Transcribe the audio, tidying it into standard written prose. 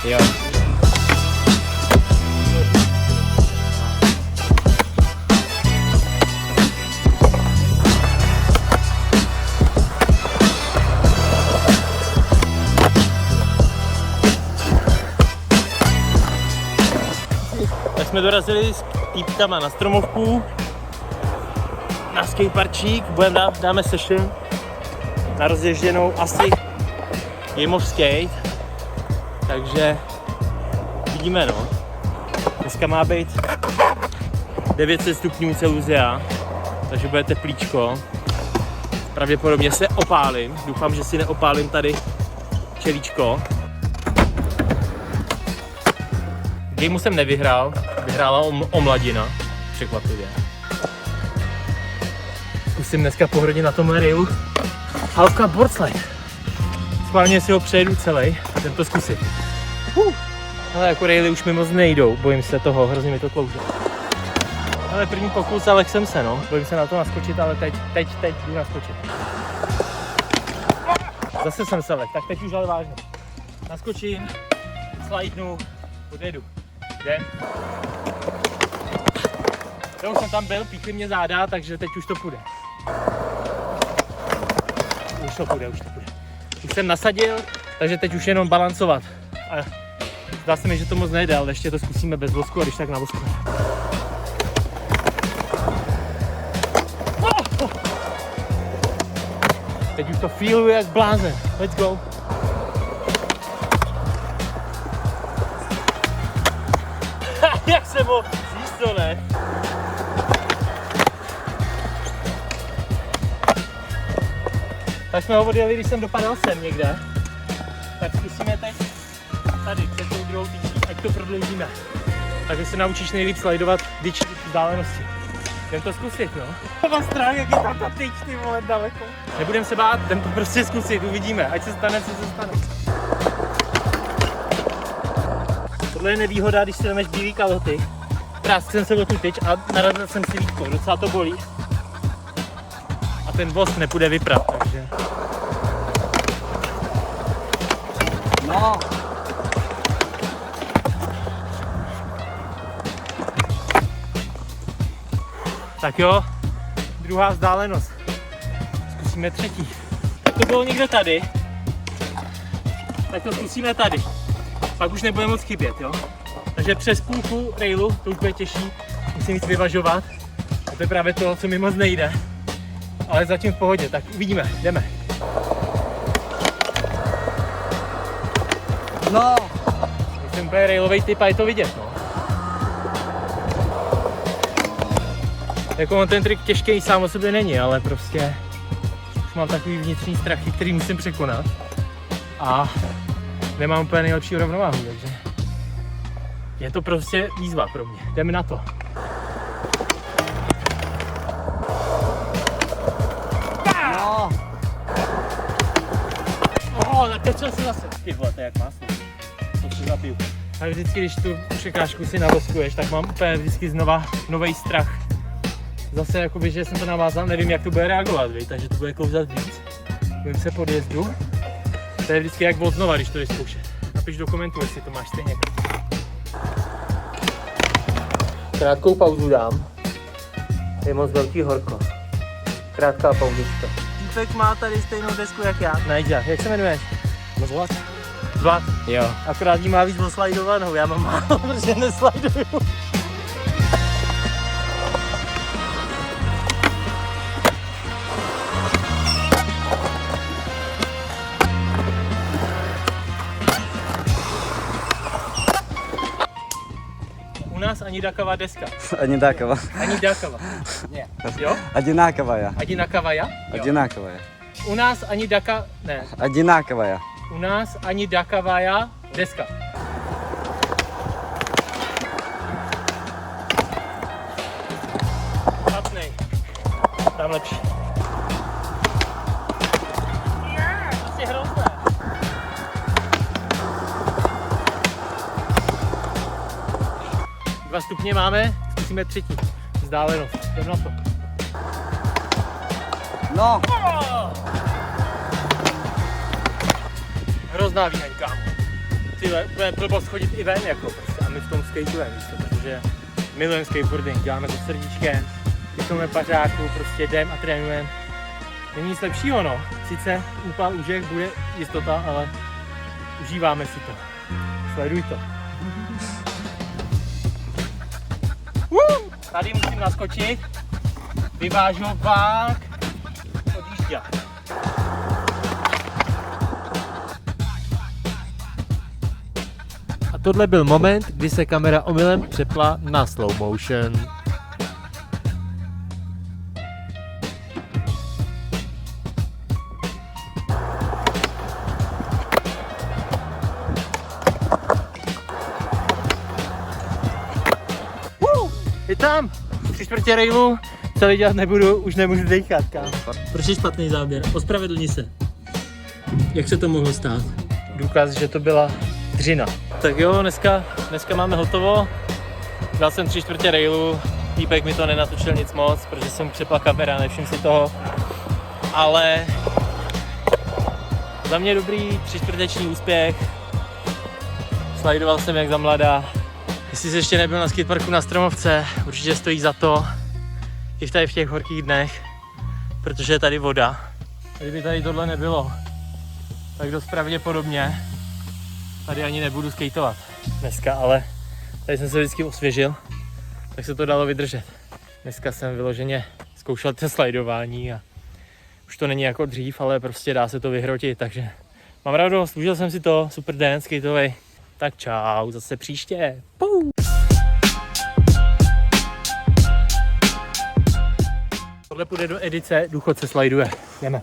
Jo. Tak jsme dorazili s týpkama na stromovku, na skateparčík, dáme session na rozježděnou asi Game of Skate, takže vidíme no. Dneska má být 900 stupňů Celsia, takže bude teplíčko. Pravděpodobně se opálím, doufám, že si neopálím tady čelíčko. Gameu jsem nevyhrál, vyhrála Omladina, překvapivě. Zkusím dneska pohodit na tomhle railu halfka boardslide. Schválně si ho přejedu celý a tento zkusit. Ale jako raily už mi moc nejdou, bojím se toho, hrozně mi to klouže. Ale první pokus, ale jsem se no, bojím se na to naskočit, ale teď jdu naskočit. Zase jsem se lek, tak teď už ale vážně. Naskočím, slidnu, odjedu. Jde. Já už jsem tam byl, píchli mě záda, takže teď už to půjde. Už to půjde. Už jsem nasadil, takže teď už jenom balancovat. A zdá se mi, že to moc nejde, ale ještě to zkusíme bez vosku a když tak na vosku. Teď už to feeluje jak blázen. Let's go. Jak jsem ho zjistil, ne? Tak jsme ho odjeli, když jsem dopadal sem někde. Tak zkusíme teď tady, před tou druhou tyčí, ať to prodloužíme. Takže se naučíš nejlíp slidovat tyč vzdálenosti. Jdem to zkusit, no. Mám strach, jak je tam ta tyč, ty vole, daleko. Nebudem se bát, jdem to prostě zkusit, uvidíme, ať se stane, co se stane. Tohle je nevýhoda, když si jdemeš bílý kalhoty. Práskl jsem se o tu tyč a narazil jsem si lítko, docela to bolí. A ten vosk nepůjde vyprat, takže... No. Tak jo, druhá vzdálenost. Zkusíme třetí. Tak to bylo někdo tady. Tak to zkusíme tady. Pak už nebude moc chybět, jo. Takže přes půlku railu, to už bude těžší, musím víc vyvažovat. A to je právě to, co mi moc nejde. Ale zatím v pohodě, tak uvidíme, jdeme. No. Jsem úplně railovej typ a je to vidět, no. Jako on ten trik těžký sám o sobě není, ale prostě už mám takový vnitřní strachy, který musím překonat. A nemám úplně nejlepší rovnováhu, takže je to prostě výzva pro mě. Jdeme na to. No. Tak teď se zase. Ty vole, to je jak máslo. To si zabiju. A vždycky, když tu překážku si navoskuješ, tak mám úplně vždycky znova nový strach. Zase jakoby, že jsem to navázal, nevím, jak to bude reagovat, víc, takže to bude klouzat víc. Bojím se podjezdu. To je vždycky jak od znova, když to jdeš zkoušet. Napiš do komentů, jestli to máš stejně. Krátkou pauzu dám. Je moc velký horko. Krátká pauzička. Týpek má tady stejnou desku jak já. Najďa, jak se jmenuješ? Zlat. Zlat? Jo. Akorát jí má víc oslajdovanou, já mám málo, protože neslajduju. U nás ani dakava deska. Одинаково. Ani dakava. Ne. Jo? Одинаковая. Одинakavaja? Jo. Одинаковая. U nás ani daka... Ne. Одинаковая. U nás ani dakavaja deska. Špatnej. Tam lepší. Asi hrozné. Dva stupně máme, zkusíme třetí. Vzdálenost. Jdem na to. No. Hrozná výhaň, kámo. Ty úplně blbost chodit i ven, jako prostě. A my v tom skatujeme, víš to, protože milujeme skateboarding, děláme to srdíčkem, píšeme pařáku, prostě jdem a trénujeme. Není nic lepšího, no. Sice úplná úžek bude jistota, ale užíváme si to. Sleduj to. Tady musím naskočit, vyvážovák, odjíždět. A tohle byl moment, kdy se kamera omylem přepla na slow motion. Je tam, 3/4 railu, celý dělat nebudu, už nemůžu dechat, kámo. Proč je špatný záběr? Ospravedlni se. Jak se to mohlo stát? Důkaz, že to byla dřina. Tak jo, dneska máme hotovo. Dal jsem 3/4 railu, týpek mi to nenatočil nic moc, protože jsem přepla kamera, nevšiml si toho. Ale za mě dobrý 3/4 úspěch. Slidoval jsem jak za mladá. Jestli jsi ještě nebyl na skateparku na Stromovce, určitě stojí za to. I tady v těch horkých dnech, protože je tady voda. A kdyby tady tohle nebylo, tak dost pravděpodobně tady ani nebudu skateovat dneska, ale tady jsem se vždycky osvěžil, tak se to dalo vydržet. Dneska jsem vyloženě zkoušel to slidování a už to není jako dřív, ale prostě dá se to vyhrotit, takže mám radost, užil jsem si to, super den skateovej. Tak čau, zase příště. Pum. Tohle půjde do edice Důchodce sliduje. Jdeme.